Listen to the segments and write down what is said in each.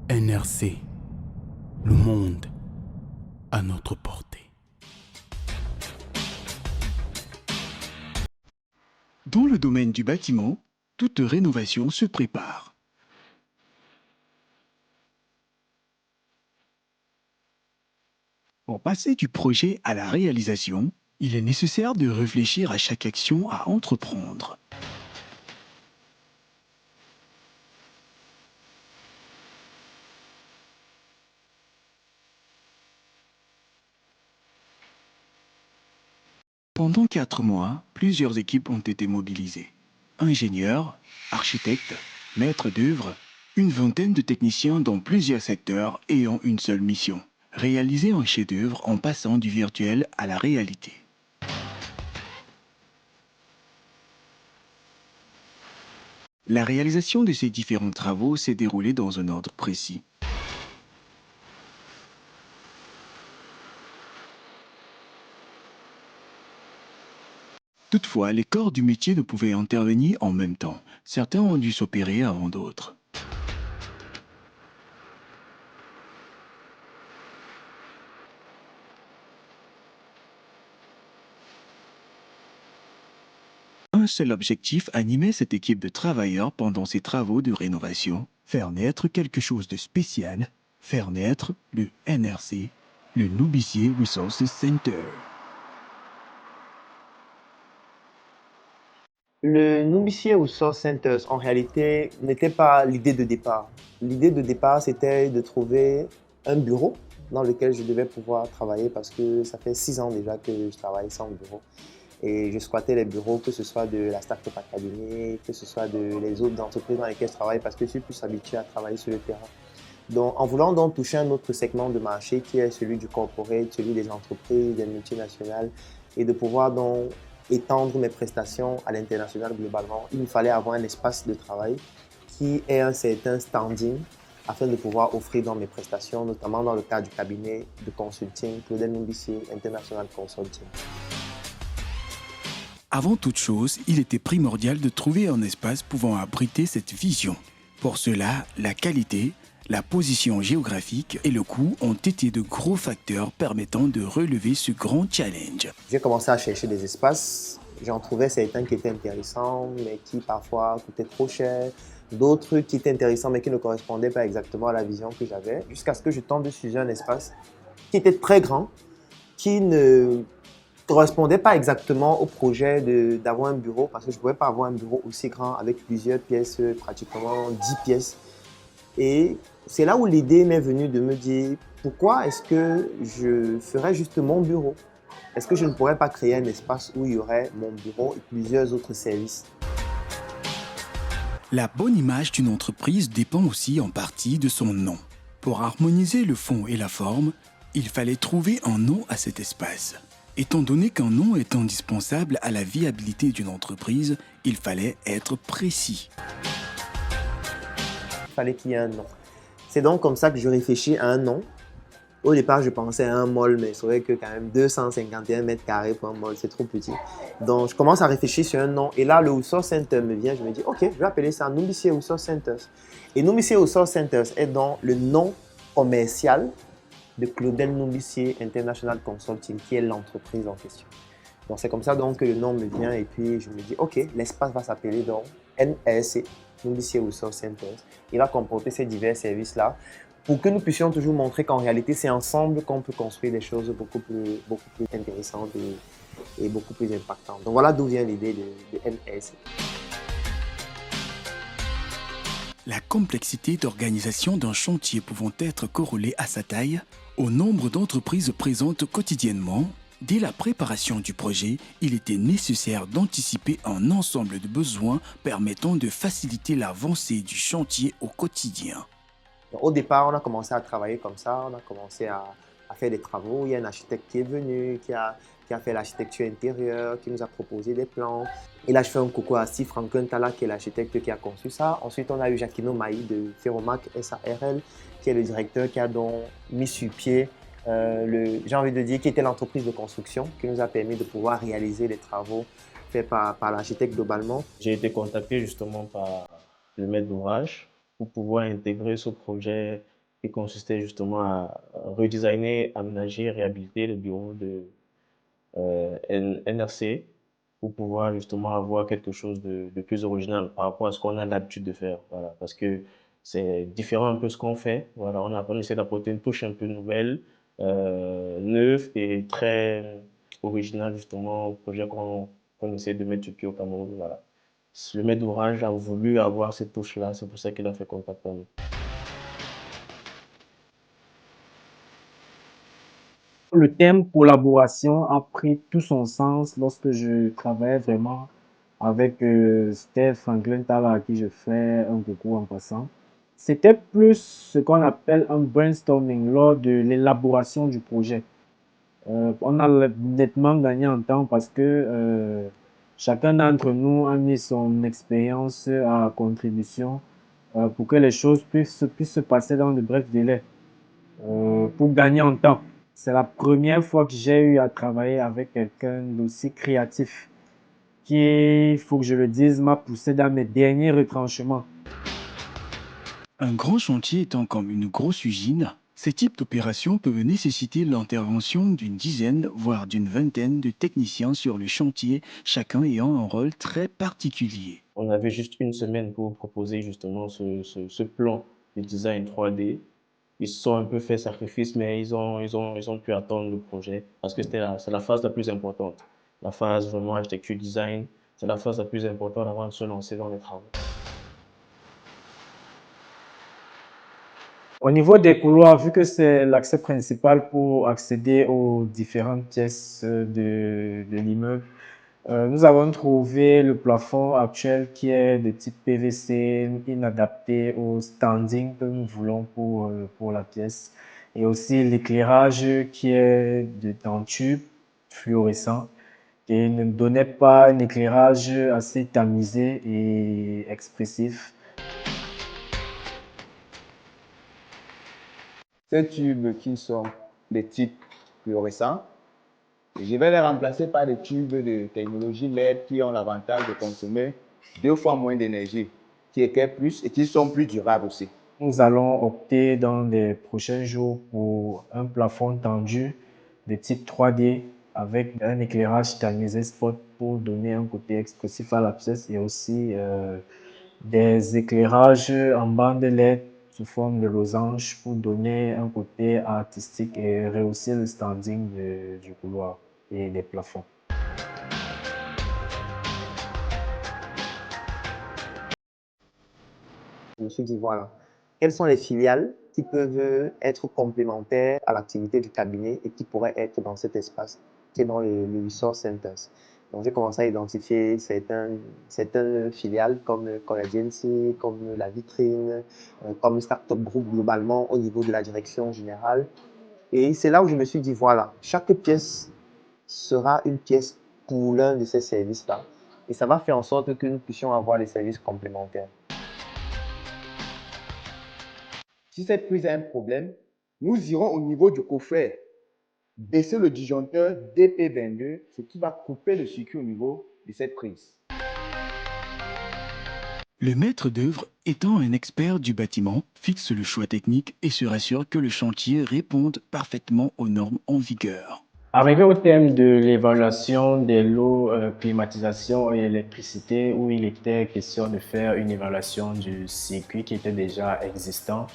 NRC, le monde à notre portée. Dans le domaine du bâtiment, toute rénovation se prépare. Pour passer du projet à la réalisation, il est nécessaire de réfléchir à chaque action à entreprendre. Pendant 4 mois, plusieurs équipes ont été mobilisées. Ingénieurs, architectes, maîtres d'œuvre, une vingtaine de techniciens dans plusieurs secteurs ayant une seule mission: réaliser un chef-d'œuvre en passant du virtuel à la réalité. La réalisation de ces différents travaux s'est déroulée dans un ordre précis. Toutefois, les corps du métier ne pouvaient intervenir en même temps. Certains ont dû s'opérer avant d'autres. Un seul objectif animait cette équipe de travailleurs pendant ces travaux de rénovation: faire naître quelque chose de spécial, faire naître le NRC, le Nubissier Resources Center. Le Nubissier Resource Centers, en réalité, n'était pas l'idée de départ. L'idée de départ, c'était de trouver un bureau dans lequel je devais pouvoir travailler parce que ça fait 6 ans déjà que je travaille sans bureau. Et je squattais les bureaux, que ce soit de la Startup Academy, que ce soit les autres entreprises dans lesquelles je travaille, parce que je suis plus habitué à travailler sur le terrain. Donc, en voulant donc toucher un autre segment de marché qui est celui du corporate, celui des entreprises, des multinationales, et de pouvoir donc étendre mes prestations à l'international globalement, il me fallait avoir un espace de travail qui ait un certain standing afin de pouvoir offrir dans mes prestations, notamment dans le cadre du cabinet de consulting Claudel Nubissier International Consulting. Avant toute chose, il était primordial de trouver un espace pouvant abriter cette vision. Pour cela, la qualité, la position géographique et le coût ont été de gros facteurs permettant de relever ce grand challenge. J'ai commencé à chercher des espaces. J'en trouvais certains qui étaient intéressants, mais qui parfois coûtaient trop cher. D'autres qui étaient intéressants, mais qui ne correspondaient pas exactement à la vision que j'avais. Jusqu'à ce que je tombe sur un espace qui était très grand, qui ne correspondait pas exactement au projet d'avoir un bureau, parce que je ne pouvais pas avoir un bureau aussi grand avec plusieurs pièces, pratiquement 10 pièces. Et c'est là où l'idée m'est venue de me dire, pourquoi est-ce que je ferais juste mon bureau? Est-ce que je ne pourrais pas créer un espace où il y aurait mon bureau et plusieurs autres services? La bonne image d'une entreprise dépend aussi en partie de son nom. Pour harmoniser le fond et la forme, il fallait trouver un nom à cet espace. Étant donné qu'un nom est indispensable à la viabilité d'une entreprise, il fallait être précis. Il fallait qu'il y ait un nom. C'est donc comme ça que je réfléchis à un nom. Au départ, je pensais à un mall, mais c'est vrai que quand même 251 mètres carrés pour un mall, c'est trop petit. Donc, je commence à réfléchir sur un nom. Et là, le Resource Center me vient. Je me dis, OK, je vais appeler ça Nubissier Resource Centers. Et Nubissier Resource Centers est donc le nom commercial de Claudel Nubissier International Consulting, qui est l'entreprise en question. Donc, c'est comme ça donc, que le nom me vient. Et puis, je me dis, OK, l'espace va s'appeler donc NRC, Nubissier Resource Centers. Il va comporter ces divers services-là, pour que nous puissions toujours montrer qu'en réalité, c'est ensemble qu'on peut construire des choses beaucoup plus intéressantes et beaucoup plus impactantes. Donc voilà d'où vient l'idée de NS. La complexité d'organisation d'un chantier pouvant être corrélée à sa taille, au nombre d'entreprises présentes quotidiennement, dès la préparation du projet, il était nécessaire d'anticiper un ensemble de besoins permettant de faciliter l'avancée du chantier au quotidien. Donc, au départ, on a commencé à travailler comme ça, on a commencé à faire des travaux. Il y a un architecte qui est venu, qui a fait l'architecture intérieure, qui nous a proposé des plans. Et là, je fais un coucou à Steve Frankenthaler, qui est l'architecte qui a conçu ça. Ensuite, on a eu Jacquino Maï de Ferromac SARL, qui est le directeur qui a donc mis sur pied, j'ai envie de dire, qui était l'entreprise de construction, qui nous a permis de pouvoir réaliser les travaux faits par l'architecte globalement. J'ai été contacté justement par le maître d'ouvrage pour pouvoir intégrer ce projet qui consistait justement à redesigner, aménager, réhabiliter le bureau de NRC pour pouvoir justement avoir quelque chose de plus original par rapport à ce qu'on a l'habitude de faire. Voilà, parce que c'est différent un peu ce qu'on fait. Voilà, on essaie d'apporter une touche un peu nouvelle, neuve et très originale justement au projet qu'on essaie de mettre sur pied au Cameroun. Voilà. Le maître d'ouvrage a voulu avoir cette touche-là, c'est pour ça qu'il a fait contact avec nous. Le thème collaboration a pris tout son sens lorsque je travaillais vraiment avec Steph Franklin Tala, à qui je fais un coucou en passant. C'était plus ce qu'on appelle un brainstorming lors de l'élaboration du projet. On a nettement gagné en temps parce que chacun d'entre nous a mis son expérience à contribution pour que les choses puissent se passer dans de brefs délais, pour gagner en temps. C'est la première fois que j'ai eu à travailler avec quelqu'un d'aussi créatif qui, il faut que je le dise, m'a poussé dans mes derniers retranchements. Un grand chantier étant comme une grosse usine, ces types d'opérations peuvent nécessiter l'intervention d'une dizaine, voire d'une vingtaine de techniciens sur le chantier, chacun ayant un rôle très particulier. On avait juste une semaine pour proposer justement ce plan de design 3D. Ils se sont un peu fait sacrifice, mais ils ont pu attendre le projet parce que c'est la phase la plus importante. La phase vraiment architecture design, c'est la phase la plus importante avant de se lancer dans les travaux. Au niveau des couloirs, vu que c'est l'accès principal pour accéder aux différentes pièces de l'immeuble, nous avons trouvé le plafond actuel qui est de type PVC, inadapté au standing que nous voulons pour la pièce. Et aussi l'éclairage qui est en tube fluorescent et ne donnait pas un éclairage assez tamisé et expressif. Ces tubes qui sont des types fluorescents, je vais les remplacer par des tubes de technologie LED qui ont l'avantage de consommer 2 fois moins d'énergie, qui éclairent plus et qui sont plus durables aussi. Nous allons opter dans les prochains jours pour un plafond tendu de type 3D avec un éclairage tamisé spot pour donner un côté expressif à la pièce et aussi des éclairages en bande LED sous forme de losange pour donner un côté artistique et rehausser le standing du couloir et des plafonds. Je me suis dit, voilà, quelles sont les filiales qui peuvent être complémentaires à l'activité du cabinet et qui pourraient être dans cet espace qui est dans le Resource Centers. Donc, j'ai commencé à identifier certaines filiales comme Collagency, comme la vitrine, comme Startup Group globalement au niveau de la direction générale. Et c'est là où je me suis dit, voilà, chaque pièce sera une pièce pour l'un de ces services-là. Et ça va faire en sorte que nous puissions avoir des services complémentaires. Si cette prise a un problème, nous irons au niveau du coffret, baisser le disjoncteur DP22, ce qui va couper le circuit au niveau de cette prise. Le maître d'œuvre, étant un expert du bâtiment, fixe le choix technique et se rassure que le chantier réponde parfaitement aux normes en vigueur. Arrivé au thème de l'évaluation des lots climatisation et électricité, où il était question de faire une évaluation du circuit qui était déjà existant,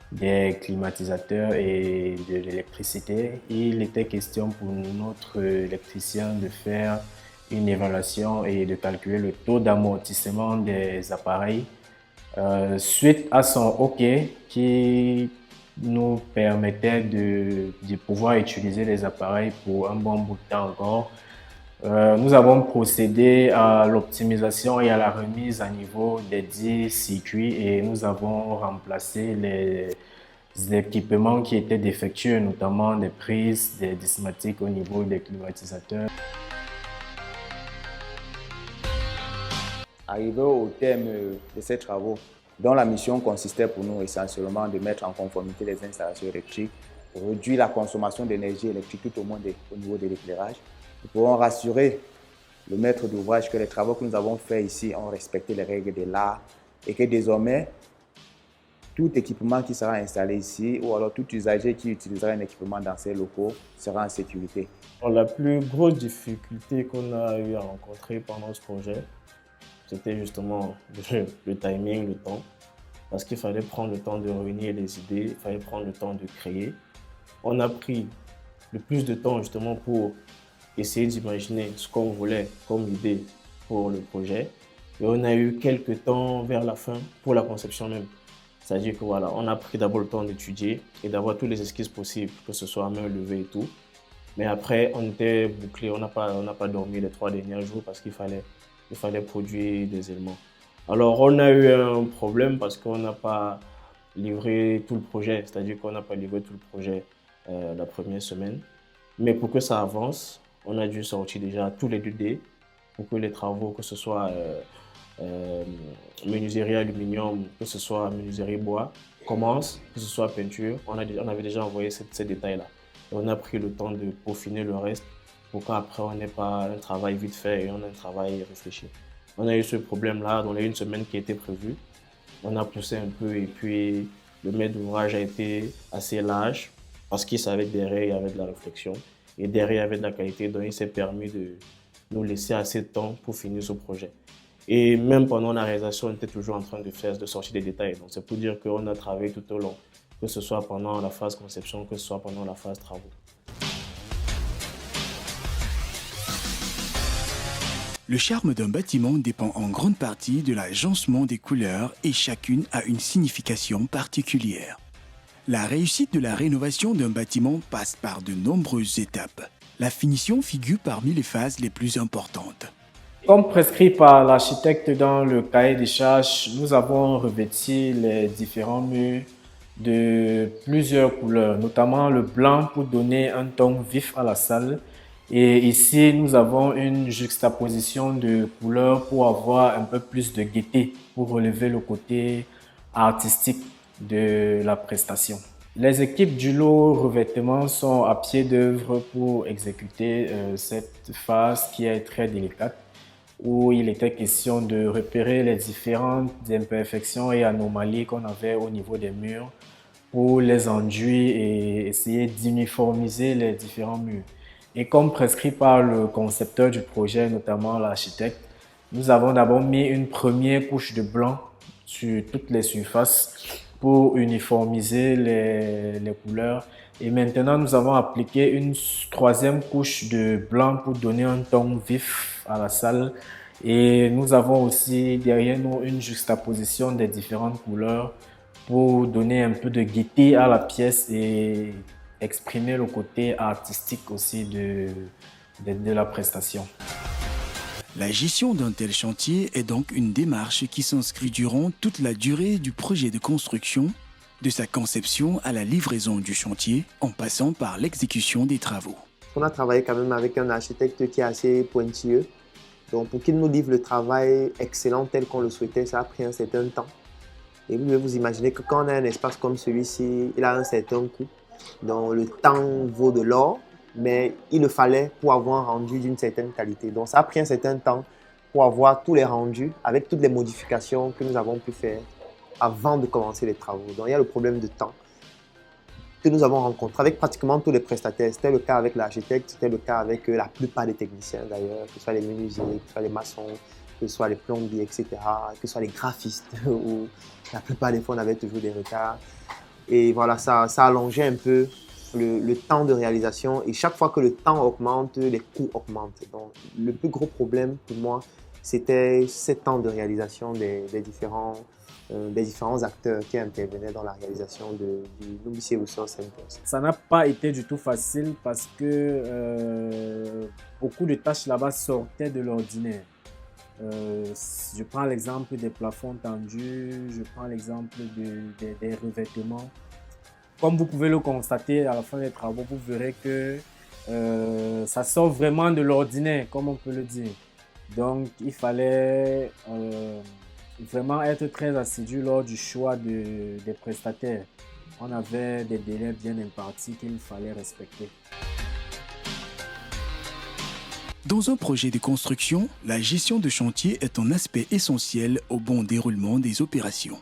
des climatisateurs et de l'électricité, il était question pour notre électricien de faire une évaluation et de calculer le taux d'amortissement des appareils suite à son OK qui nous permettait de pouvoir utiliser les appareils pour un bon bout de temps encore. Nous avons procédé à l'optimisation et à la remise à niveau des 10 circuits et nous avons remplacé les équipements qui étaient défectueux, notamment des prises, des dismatiques au niveau des climatisateurs. Arrivé au thème de ces travaux, dont la mission consistait pour nous essentiellement de mettre en conformité les installations électriques, pour réduire la consommation d'énergie électrique tout au moins au niveau de l'éclairage. Nous pourrons rassurer le maître d'ouvrage que les travaux que nous avons faits ici ont respecté les règles de l'art et que désormais, tout équipement qui sera installé ici ou alors tout usager qui utilisera un équipement dans ces locaux sera en sécurité. Alors, la plus grosse difficulté qu'on a eu à rencontrer pendant ce projet, c'était justement le timing, le temps. Parce qu'il fallait prendre le temps de réunir les idées, il fallait prendre le temps de créer. On a pris le plus de temps justement pour essayer d'imaginer ce qu'on voulait comme idée pour le projet. Et on a eu quelques temps vers la fin pour la conception même. C'est-à-dire que voilà, on a pris d'abord le temps d'étudier et d'avoir tous les esquisses possibles, que ce soit à main levée et tout. Mais après, on était bouclé, on n'a pas dormi les 3 derniers jours parce qu'il fallait produire des éléments. Alors, on a eu un problème parce qu'on n'a pas livré tout le projet, c'est-à-dire qu'on n'a pas livré tout le projet la première semaine. Mais pour que ça avance, on a dû sortir déjà tous les 2D pour que les travaux, que ce soit menuiserie aluminium, que ce soit menuiserie bois, commencent, que ce soit peinture. On avait déjà envoyé ces détails-là. Et on a pris le temps de peaufiner le reste pour qu'après on n'ait pas un travail vite fait et on ait un travail réfléchi. On a eu ce problème-là dans les 1 semaine qui était prévue. On a poussé un peu et puis le maître d'ouvrage a été assez lâche parce qu'il savait que derrière il y avait de la réflexion et derrière il y avait de la qualité, donc il s'est permis de nous laisser assez de temps pour finir ce projet. Et même pendant la réalisation, on était toujours en train de sortir des détails. Donc c'est pour dire qu'on a travaillé tout au long, que ce soit pendant la phase conception, que ce soit pendant la phase travaux. Le charme d'un bâtiment dépend en grande partie de l'agencement des couleurs et chacune a une signification particulière. La réussite de la rénovation d'un bâtiment passe par de nombreuses étapes. La finition figure parmi les phases les plus importantes. Comme prescrit par l'architecte dans le cahier des charges, nous avons revêti les différents murs de plusieurs couleurs, notamment le blanc pour donner un ton vif à la salle. Et ici, nous avons une juxtaposition de couleurs pour avoir un peu plus de gaieté, pour relever le côté artistique de la prestation. Les équipes du lot revêtement sont à pied d'œuvre pour exécuter cette phase qui est très délicate, où il était question de repérer les différentes imperfections et anomalies qu'on avait au niveau des murs pour les enduire et essayer d'uniformiser les différents murs. Et comme prescrit par le concepteur du projet, notamment l'architecte, nous avons d'abord mis une première couche de blanc sur toutes les surfaces pour uniformiser les couleurs. Et maintenant, nous avons appliqué une 3e couche de blanc pour donner un ton vif à la salle. Et nous avons aussi derrière nous une juxtaposition des différentes couleurs pour donner un peu de gaieté à la pièce et exprimer le côté artistique aussi de la prestation. La gestion d'un tel chantier est donc une démarche qui s'inscrit durant toute la durée du projet de construction, de sa conception à la livraison du chantier, en passant par l'exécution des travaux. On a travaillé quand même avec un architecte qui est assez pointilleux. Donc pour qu'il nous livre le travail excellent tel qu'on le souhaitait, ça a pris un certain temps. Et vous devez vous imaginer que quand on a un espace comme celui-ci, il a un certain coût. Donc le temps vaut de l'or, mais il le fallait pour avoir un rendu d'une certaine qualité. Donc ça a pris un certain temps pour avoir tous les rendus avec toutes les modifications que nous avons pu faire avant de commencer les travaux. Donc il y a le problème de temps que nous avons rencontré avec pratiquement tous les prestataires. C'était le cas avec l'architecte, c'était le cas avec la plupart des techniciens d'ailleurs, que ce soit les menuisiers, que ce soit les maçons, que ce soit les plombiers, etc., que ce soit les graphistes, où la plupart des fois on avait toujours des retards. Et voilà, ça allongeait un peu le temps de réalisation et chaque fois que le temps augmente, les coûts augmentent. Donc le plus gros problème pour moi, c'était ce temps de réalisation des différents acteurs qui intervenaient dans la réalisation du Numbisia Resource Centers. Ça n'a pas été du tout facile parce que beaucoup de tâches là-bas sortaient de l'ordinaire. Je prends l'exemple des plafonds tendus, je prends l'exemple des revêtements. Comme vous pouvez le constater à la fin des travaux, vous verrez que ça sort vraiment de l'ordinaire, comme on peut le dire. Donc, il fallait vraiment être très assidu lors du choix des prestataires. On avait des délais bien impartis qu'il fallait respecter. Dans un projet de construction, la gestion de chantier est un aspect essentiel au bon déroulement des opérations.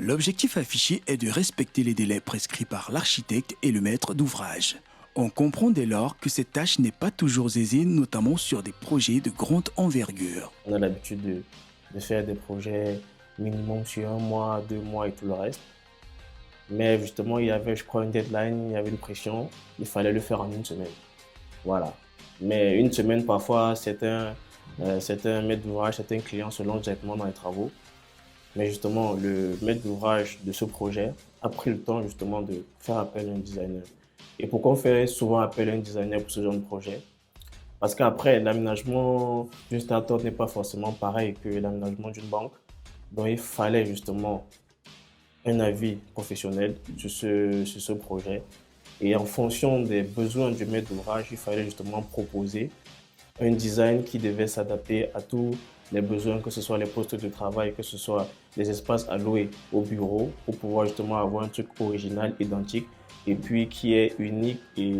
L'objectif affiché est de respecter les délais prescrits par l'architecte et le maître d'ouvrage. On comprend dès lors que cette tâche n'est pas toujours aisée, notamment sur des projets de grande envergure. On a l'habitude de faire des projets minimum sur 1 mois, 2 mois et tout le reste. Mais justement, il y avait, je crois, une deadline, il y avait une pression, il fallait le faire en 1 semaine. Voilà. Mais 1 semaine, parfois, certains maîtres d'ouvrage, certains clients se lancent directement dans les travaux. Mais justement, le maître d'ouvrage de ce projet a pris le temps justement de faire appel à un designer. Et pourquoi on fait souvent appel à un designer pour ce genre de projet? Parce qu'après, l'aménagement d'une start-up n'est pas forcément pareil que l'aménagement d'une banque. Donc, il fallait justement un avis professionnel sur ce projet. Et en fonction des besoins du maître d'ouvrage, il fallait justement proposer un design qui devait s'adapter à tous les besoins, que ce soit les postes de travail, que ce soit les espaces alloués au bureau, pour pouvoir justement avoir un truc original, identique, et puis qui est unique et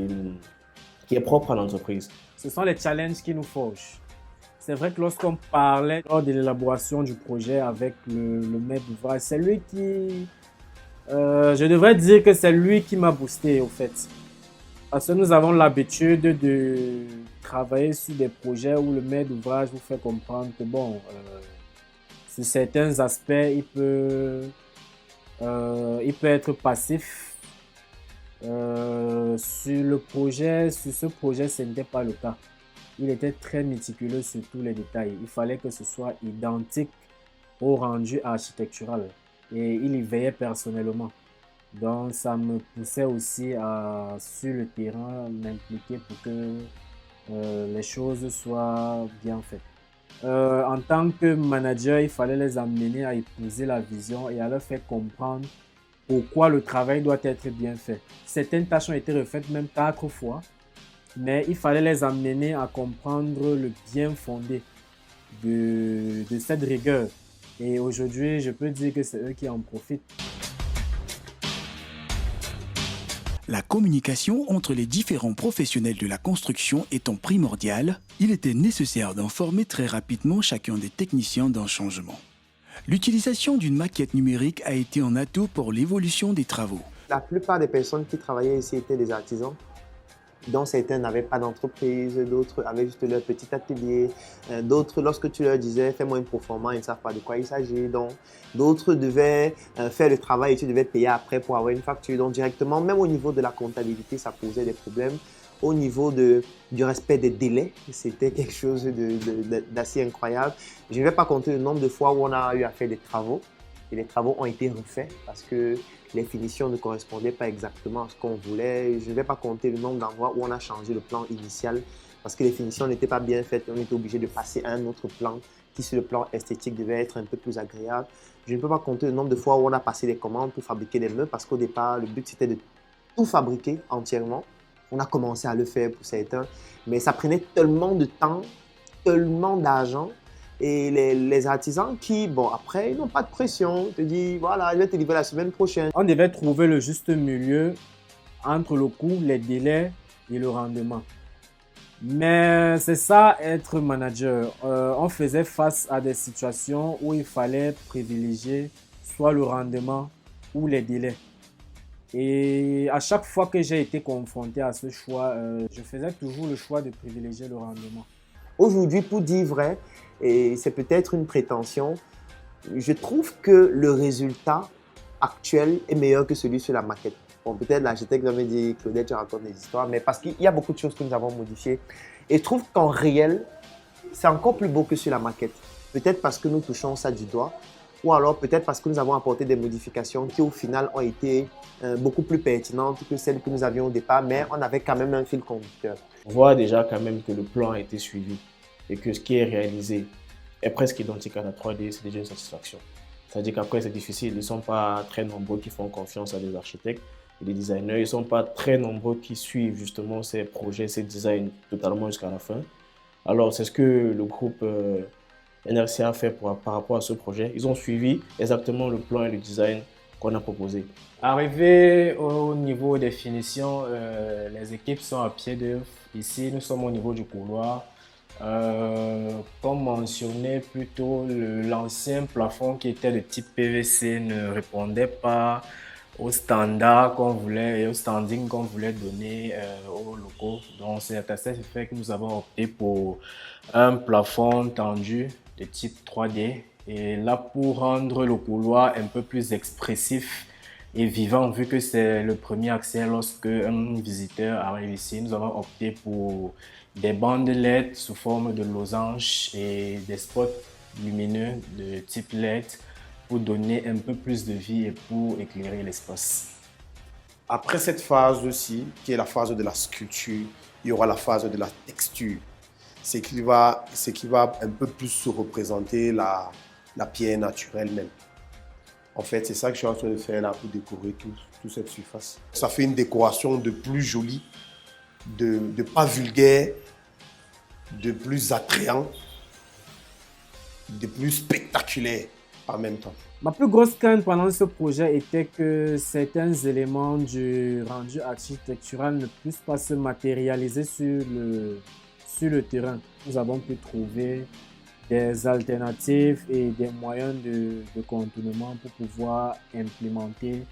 qui est propre à l'entreprise. Ce sont les challenges qui nous forgent. C'est vrai que lorsqu'on parlait lors de l'élaboration du projet avec le maître d'ouvrage, c'est lui qui... je devrais dire que c'est lui qui m'a boosté au fait. Parce que nous avons l'habitude de travailler sur des projets où le maître d'ouvrage vous fait comprendre que bon, sur certains aspects, il peut être passif. Sur ce projet, ce n'était pas le cas. Il était très méticuleux sur tous les détails. Il fallait que ce soit identique au rendu architectural. Et il y veillait personnellement. Donc, ça me poussait aussi à, sur le terrain, m'impliquer pour que les choses soient bien faites. En tant que manager, il fallait les amener à épouser la vision et à leur faire comprendre pourquoi le travail doit être bien fait. Certaines tâches ont été refaites même 4 fois, mais il fallait les amener à comprendre le bien fondé de cette rigueur. Et aujourd'hui, je peux dire que c'est eux qui en profitent. La communication entre les différents professionnels de la construction étant primordiale, il était nécessaire d'informer très rapidement chacun des techniciens d'un changement. L'utilisation d'une maquette numérique a été un atout pour l'évolution des travaux. La plupart des personnes qui travaillaient ici étaient des artisans, dont certains n'avaient pas d'entreprise, d'autres avaient juste leur petit atelier, d'autres, lorsque tu leur disais « fais-moi une proforma », ils ne savent pas de quoi il s'agit. Donc, d'autres devaient faire le travail et tu devais payer après pour avoir une facture. Donc, directement, même au niveau de la comptabilité, ça posait des problèmes. Au niveau du respect des délais, c'était quelque chose d'assez incroyable. Je ne vais pas compter le nombre de fois où on a eu à faire des travaux et les travaux ont été refaits parce que les finitions ne correspondaient pas exactement à ce qu'on voulait. Je ne vais pas compter le nombre d'endroits où on a changé le plan initial parce que les finitions n'étaient pas bien faites et on était obligé de passer à un autre plan qui, sur le plan esthétique, devait être un peu plus agréable. Je ne peux pas compter le nombre de fois où on a passé des commandes pour fabriquer des meubles parce qu'au départ, le but c'était de tout fabriquer entièrement. On a commencé à le faire pour certains, mais ça prenait tellement de temps, tellement d'argent. Et les artisans qui, bon, après, ils n'ont pas de pression. Ils te disent, voilà, je vais te livrer la semaine prochaine. On devait trouver le juste milieu entre le coût, les délais et le rendement. Mais c'est ça, être manager. On faisait face à des situations où il fallait privilégier soit le rendement ou les délais. Et à chaque fois que j'ai été confronté à ce choix, je faisais toujours le choix de privilégier le rendement. Aujourd'hui, pour dire vrai, et c'est peut-être une prétention, je trouve que le résultat actuel est meilleur que celui sur la maquette. Bon, peut-être l'architecte va me dire, Claudette, tu racontes des histoires, mais parce qu'il y a beaucoup de choses que nous avons modifiées. Et je trouve qu'en réel, c'est encore plus beau que sur la maquette. Peut-être parce que nous touchons ça du doigt, ou alors peut-être parce que nous avons apporté des modifications qui au final ont été beaucoup plus pertinentes que celles que nous avions au départ, mais on avait quand même un fil conducteur. On voit déjà quand même que le plan a été suivi et que ce qui est réalisé est presque identique à la 3D, c'est déjà une satisfaction. C'est-à-dire qu'après c'est difficile, ils ne sont pas très nombreux qui font confiance à des architectes et des designers, ils ne sont pas très nombreux qui suivent justement ces projets, ces designs totalement jusqu'à la fin. Alors c'est ce que le groupe NRC a fait par rapport à ce projet. Ils ont suivi exactement le plan et le design qu'on a proposé. Arrivé au niveau des finitions, les équipes sont à pied d'œuvre. Ici, nous sommes au niveau du couloir. Comme mentionné plus tôt, l'ancien plafond qui était de type PVC ne répondait pas aux standards qu'on voulait et au standing qu'on voulait donner aux locaux. Donc c'est à cet effet que nous avons opté pour un plafond tendu de type 3D. Et là, pour rendre le couloir un peu plus expressif et vivant, vu que c'est le premier accès lorsque un visiteur arrive ici, nous avons opté pour des bandes LED sous forme de losange et des spots lumineux de type LED pour donner un peu plus de vie et pour éclairer l'espace. Après cette phase-ci, qui est la phase de la sculpture, il y aura la phase de la texture. C'est qui va un peu plus se représenter la pierre naturelle même. En fait, c'est ça que je suis en train de faire là pour décorer toute cette surface. Ça fait une décoration de plus jolie, de pas vulgaire, de plus attrayant, de plus spectaculaire en même temps. Ma plus grosse crainte pendant ce projet était que certains éléments du rendu architectural ne puissent pas se matérialiser sur le terrain. Nous avons pu trouver des alternatives et des moyens de contournement pour pouvoir implémenter,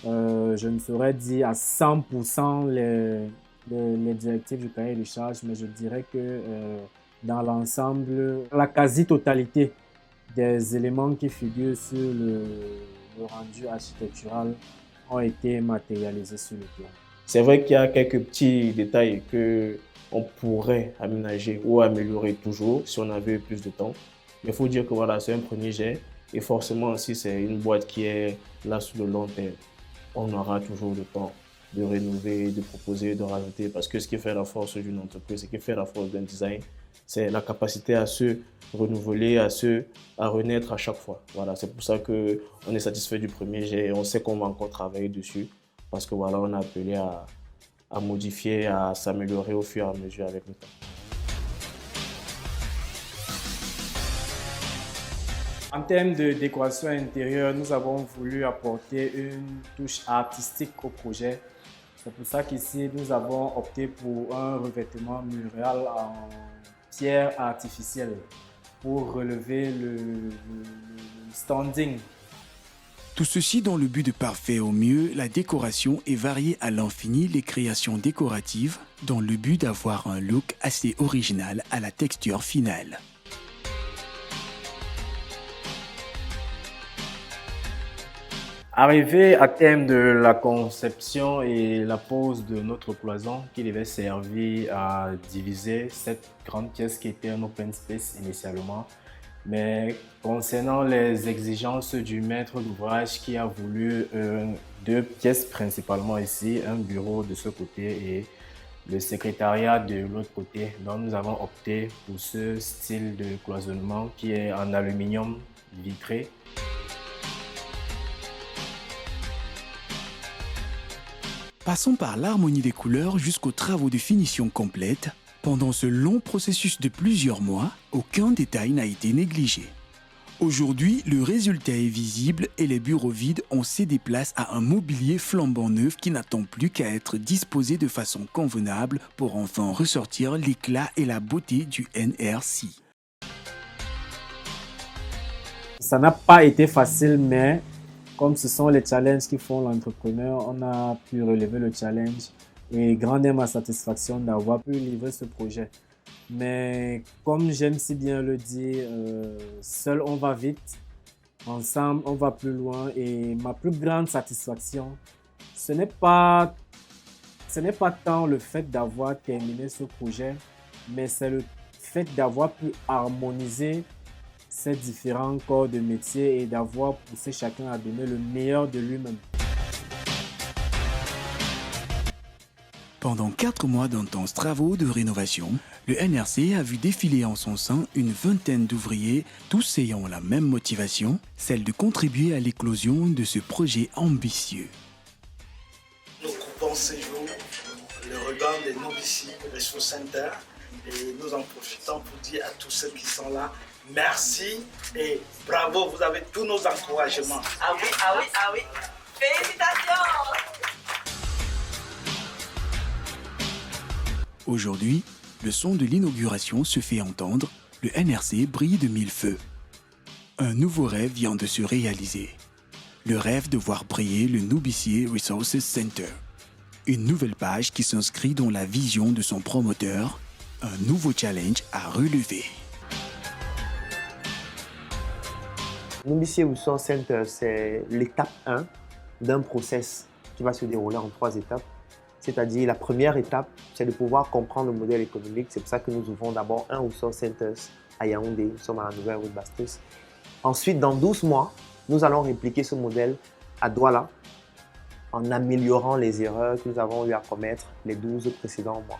je ne saurais dire à 100% les directives du cahier de charges, mais je dirais que dans l'ensemble, la quasi-totalité des éléments qui figurent sur le rendu architectural ont été matérialisés sur le plan. C'est vrai qu'il y a quelques petits détails qu'on pourrait aménager ou améliorer toujours si on avait plus de temps. Mais il faut dire que voilà, c'est un premier jet et forcément si c'est une boîte qui est là sur le long terme, on aura toujours le temps de rénover, de proposer, de rajouter, parce que ce qui fait la force d'une entreprise, ce qui fait la force d'un design, c'est la capacité à se renouveler, à renaître à chaque fois. Voilà, c'est pour ça qu'on est satisfait du premier jet et on sait qu'on va encore travailler dessus, parce que voilà, on a appelé à modifier, à s'améliorer au fur et à mesure avec le temps. En termes de décoration intérieure, nous avons voulu apporter une touche artistique au projet. C'est pour ça qu'ici, nous avons opté pour un revêtement mural en pierre artificielle pour relever le standing. Tout ceci dans le but de parfaire au mieux la décoration et varier à l'infini les créations décoratives dans le but d'avoir un look assez original à la texture finale. Arrivé à terme de la conception et la pose de notre cloison qui devait servir à diviser cette grande pièce qui était un open space initialement, mais concernant les exigences du maître d'ouvrage qui a voulu deux pièces principalement ici, un bureau de ce côté et le secrétariat de l'autre côté, donc nous avons opté pour ce style de cloisonnement qui est en aluminium vitré. Passons par l'harmonie des couleurs jusqu'aux travaux de finition complète. Pendant ce long processus de plusieurs mois, aucun détail n'a été négligé. Aujourd'hui, le résultat est visible et les bureaux vides ont cédé place à un mobilier flambant neuf qui n'attend plus qu'à être disposé de façon convenable pour enfin ressortir l'éclat et la beauté du NRC. Ça n'a pas été facile, mais comme ce sont les challenges qui font l'entrepreneur, on a pu relever le challenge et grande est ma satisfaction d'avoir pu livrer ce projet. Mais comme j'aime si bien le dire, seul on va vite, ensemble on va plus loin et ma plus grande satisfaction, ce n'est pas tant le fait d'avoir terminé ce projet, mais c'est le fait d'avoir pu harmoniser ces différents corps de métier et d'avoir poussé chacun à donner le meilleur de lui-même. Pendant 4 mois d'intenses travaux de rénovation, le NRC a vu défiler en son sein une vingtaine d'ouvriers, tous ayant la même motivation, celle de contribuer à l'éclosion de ce projet ambitieux. Nous coupons ce jour le regard de nous ici, Ressources Center, et nous en profitons pour dire à tous ceux qui sont là, merci et bravo, vous avez tous nos encouragements. Ah oui, ah oui, ah oui. Félicitations! Aujourd'hui, Le son de l'inauguration se fait entendre, le NRC brille de mille feux. Un nouveau rêve vient de se réaliser. Le rêve de voir briller le Nubici Resources Center. Une nouvelle page qui s'inscrit dans la vision de son promoteur, un nouveau challenge à relever. Nubici Resource Center, c'est l'étape 1 d'un process qui va se dérouler en 3 étapes. C'est-à-dire, la première étape, c'est de pouvoir comprendre le modèle économique. C'est pour ça que nous ouvrons d'abord un Resource Center à Yaoundé. Nous sommes à la nouvelle route Bastos. Ensuite, dans 12 mois, nous allons répliquer ce modèle à Douala en améliorant les erreurs que nous avons eu à commettre les 12 précédents mois.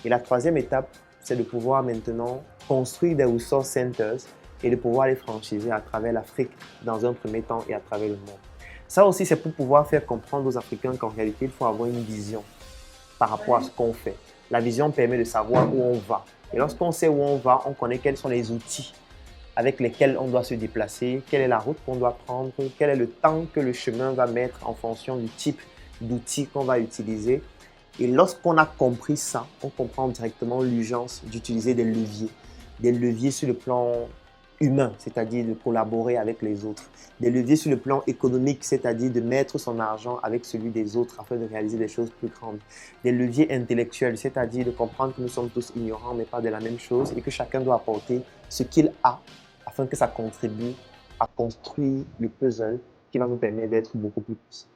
Et la troisième étape, c'est de pouvoir maintenant construire des Resource Centers et de pouvoir les franchiser à travers l'Afrique dans un premier temps et à travers le monde. Ça aussi, c'est pour pouvoir faire comprendre aux Africains qu'en réalité, il faut avoir une vision par rapport à ce qu'on fait. La vision permet de savoir où on va. Et lorsqu'on sait où on va, on connaît quels sont les outils avec lesquels on doit se déplacer, quelle est la route qu'on doit prendre, quel est le temps que le chemin va mettre en fonction du type d'outils qu'on va utiliser. Et lorsqu'on a compris ça, on comprend directement l'urgence d'utiliser des leviers sur le plan humain, c'est-à-dire de collaborer avec les autres, des leviers sur le plan économique, c'est-à-dire de mettre son argent avec celui des autres afin de réaliser des choses plus grandes, des leviers intellectuels, c'est-à-dire de comprendre que nous sommes tous ignorants mais pas de la même chose et que chacun doit apporter ce qu'il a afin que ça contribue à construire le puzzle qui va nous permettre d'être beaucoup plus puissants.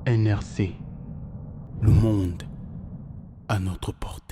NRC, le monde à notre portée.